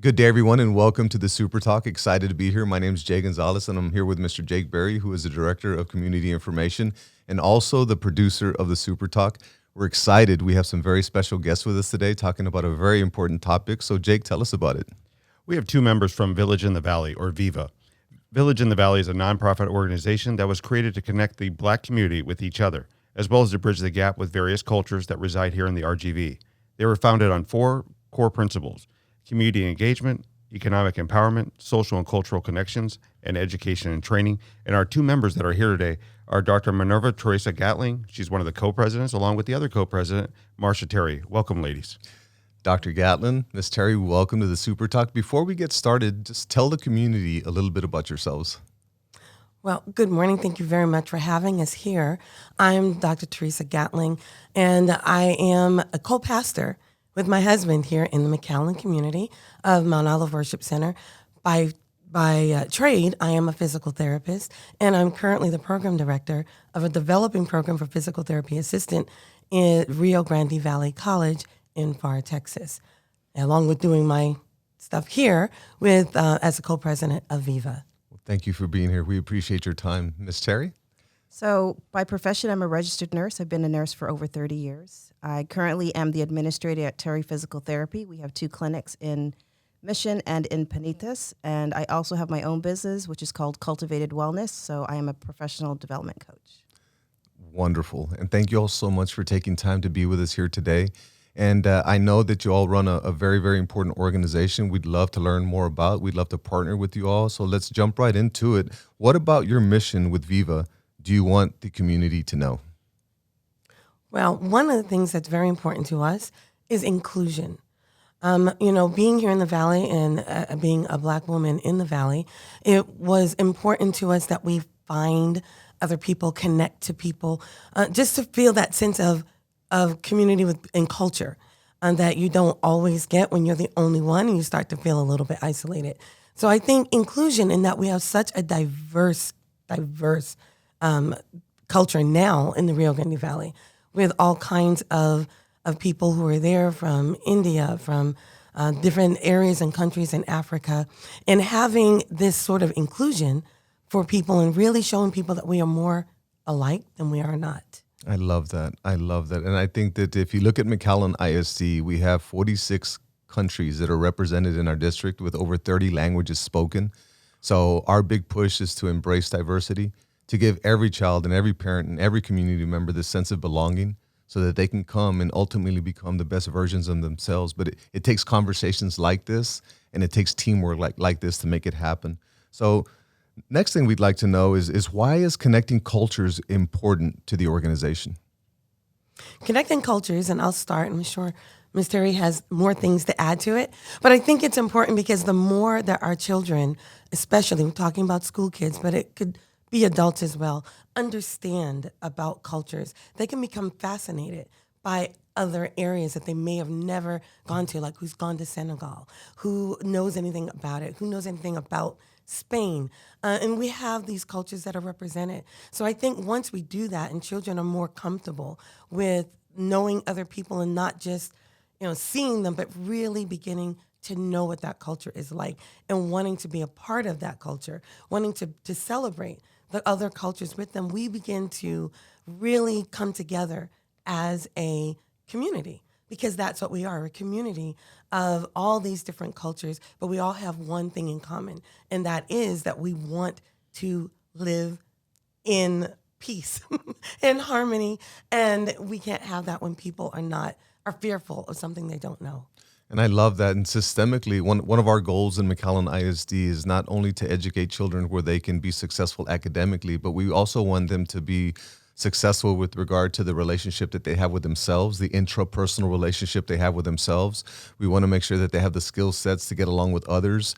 Good day, everyone, and welcome to the SuperTalk. Excited to be here. My name is Jay Gonzalez, and I'm here with Mr. Jake Berry, who is the Director of Community Information and also the producer of the SuperTalk. We're excited. We have some very special guests with us today talking about a very important topic. So, Jake, tell us about it. We have two members from Village in the Valley, or VIVA. Village in the Valley is a nonprofit organization that was created to connect the Black community with each other, as well as to bridge the gap with various cultures that reside here in the RGV. They were founded on four core principles: community engagement, economic empowerment, social and cultural connections, and education and training. And our two members that are here today are Dr. Minerva Teresa Gatling. She's one of the co-presidents, along with the other co-president, Marcia Terry. Welcome, ladies. Dr. Gatlin, Ms. Terry, welcome to the SuperTalk. Before we get started, just tell the community a little bit about yourselves. Well, good morning. Thank you very much for having us here. I'm Dr. Teresa Gatling, and I am a co-pastor with my husband here in the McAllen community of Mount Olive Worship Center. By trade, I am a physical therapist, and I'm currently the program director of a developing program for physical therapy assistant in Rio Grande Valley College in Pharr, Texas, along with doing my stuff here with as a co-president of VIVA. Thank you for being here. We appreciate your time. Ms. Terry? So by profession, I'm a registered nurse. I've been a nurse for over 30 years. I currently am the administrator at Terry Physical Therapy. We have two clinics in Mission and in Panitas. And I also have my own business, which is called Cultivated Wellness. So I am a professional development coach. Wonderful. And thank you all so much for taking time to be with us here today. And I know that you all run a very, very important organization we'd love to learn more about. We'd love to partner with you all. So let's jump right into it. What about your mission with VIVA do you want the community to know? Well, one of the things that's very important to us is inclusion. Being here in the Valley and being a Black woman in the Valley, it was important to us that we find other people, connect to people, just to feel that sense of community and culture that you don't always get when you're the only one and you start to feel a little bit isolated. So I think inclusion in that we have such a diverse culture now in the Rio Grande Valley with all kinds of people who are there from India, from different areas and countries in Africa, and having this sort of inclusion for people and really showing people that we are more alike than we are not. I love that. And I think that if you look at McAllen ISD, we have 46 countries that are represented in our district with over 30 languages spoken. So our big push is to embrace diversity, to give every child and every parent and every community member this sense of belonging so that they can come and ultimately become the best versions of themselves. But it takes conversations like this, and it takes teamwork like this to make it happen. So next thing we'd like to know is why is connecting cultures important to the organization? Connecting cultures, and I'll start, I'm sure Ms. Terry has more things to add to it, but I think it's important because the more that our children, especially, we're talking about school kids, but it could be adults as well, understand about cultures, they can become fascinated by other areas that they may have never gone to, like who's gone to Senegal, who knows anything about it, who knows anything about Spain. And we have these cultures that are represented. So I think once we do that and children are more comfortable with knowing other people and not just, seeing them, but really beginning to know what that culture is like and wanting to be a part of that culture, wanting to celebrate the other cultures with them, we begin to really come together as a community, because that's what we are, a community of all these different cultures, but we all have one thing in common, and that is that we want to live in peace and harmony, and we can't have that when people are fearful of something they don't know. And I love that. And systemically, one of our goals in McAllen ISD is not only to educate children where they can be successful academically, but we also want them to be successful with regard to the relationship that they have with themselves, the intrapersonal relationship they have with themselves. We want to make sure that they have the skill sets to get along with others.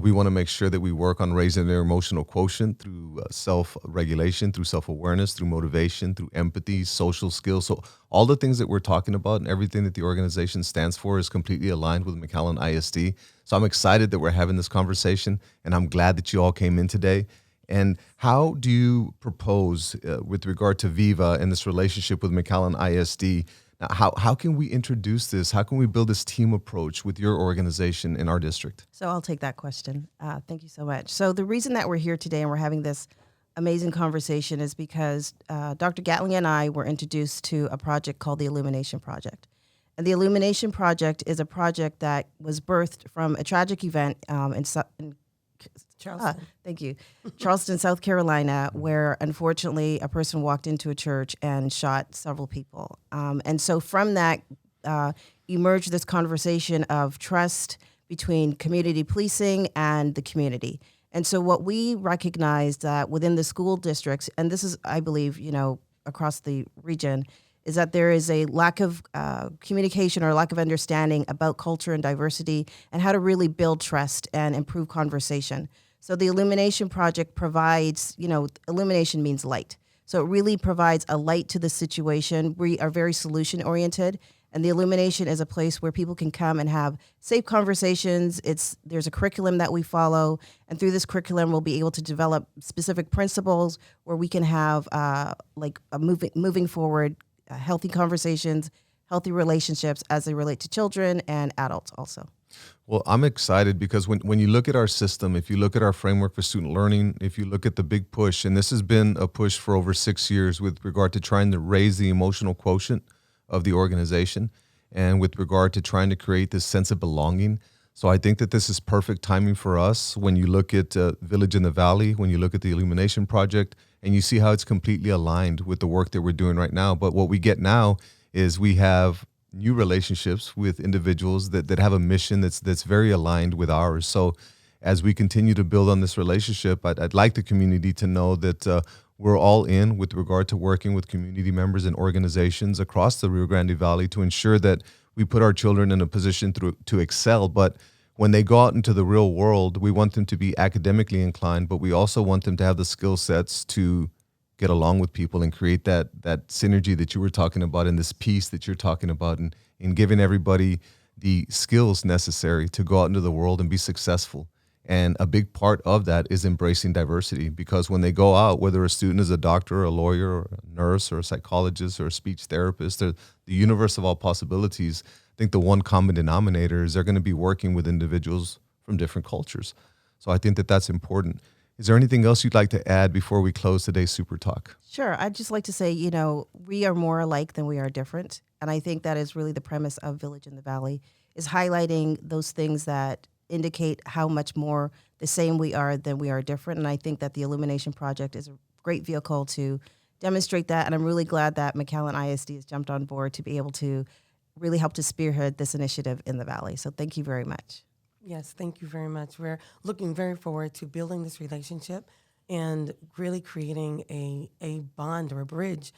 We want to make sure that we work on raising their emotional quotient through self-regulation, through self-awareness, through motivation, through empathy, social skills. So all the things that we're talking about and everything that the organization stands for is completely aligned with McAllen ISD. So I'm excited that we're having this conversation, and I'm glad that you all came in today. And how do you propose with regard to VIVA and this relationship with McAllen ISD Now, how can we introduce this? How can we build this team approach with your organization in our district? So I'll take that question. Thank you so much. So the reason that we're here today and we're having this amazing conversation is because Dr. Gatling and I were introduced to a project called the Illumination Project. And the Illumination Project is a project that was birthed from a tragic event in Charleston. thank you. Charleston, South Carolina, where unfortunately a person walked into a church and shot several people. And so from that emerged this conversation of trust between community policing and the community. And so what we recognized that within the school districts, and this is, I believe, across the region, is that there is a lack of communication or lack of understanding about culture and diversity and how to really build trust and improve conversation. So the Illumination Project provides, illumination means light. So it really provides a light to the situation. We are very solution oriented, and the Illumination is a place where people can come and have safe conversations. There's a curriculum that we follow, and through this curriculum, we'll be able to develop specific principles where we can have moving forward healthy conversations, healthy relationships as they relate to children and adults also. Well, I'm excited because when you look at our system, if you look at our framework for student learning, if you look at the big push, and this has been a push for over 6 years with regard to trying to raise the emotional quotient of the organization and with regard to trying to create this sense of belonging. So I think that this is perfect timing for us when you look at Village in the Valley, when you look at the Illumination Project, and you see how it's completely aligned with the work that we're doing right now. But what we get now is we have new relationships with individuals that have a mission that's very aligned with ours. So as we continue to build on this relationship, I'd like the community to know that we're all in with regard to working with community members and organizations across the Rio Grande Valley to ensure that we put our children in a position to excel. But when they go out into the real world, we want them to be academically inclined, but we also want them to have the skill sets to get along with people and create that synergy that you were talking about and this peace that you're talking about, and giving everybody the skills necessary to go out into the world and be successful. And a big part of that is embracing diversity, because when they go out, whether a student is a doctor or a lawyer or a nurse or a psychologist or a speech therapist, or the universe of all possibilities, I think the one common denominator is they're going to be working with individuals from different cultures. So I think that that's important. Is there anything else you'd like to add before we close today's Super Talk? Sure. I'd just like to say, we are more alike than we are different. And I think that is really the premise of Village in the Valley, is highlighting those things that indicate how much more the same we are than we are different. And I think that the Illumination Project is a great vehicle to demonstrate that. And I'm really glad that McAllen ISD has jumped on board to be able to really help to spearhead this initiative in the Valley. So thank you very much. Yes, thank you very much. We're looking very forward to building this relationship and really creating a bond or a bridge,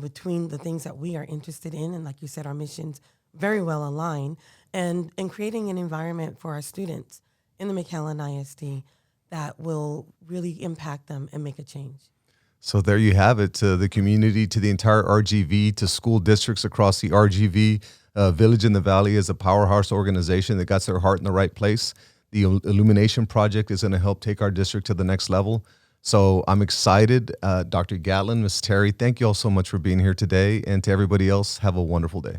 between the things that we are interested in. And like you said, our missions very well align, and creating an environment for our students in the McAllen ISD that will really impact them and make a change. So there you have it, to the community, to the entire RGV, to school districts across the RGV. Village in the Valley is a powerhouse organization that got their heart in the right place. The Illumination Project is going to help take our district to the next level. So I'm excited. Dr. Gatlin, Ms. Terry, thank you all so much for being here today. And to everybody else, have a wonderful day.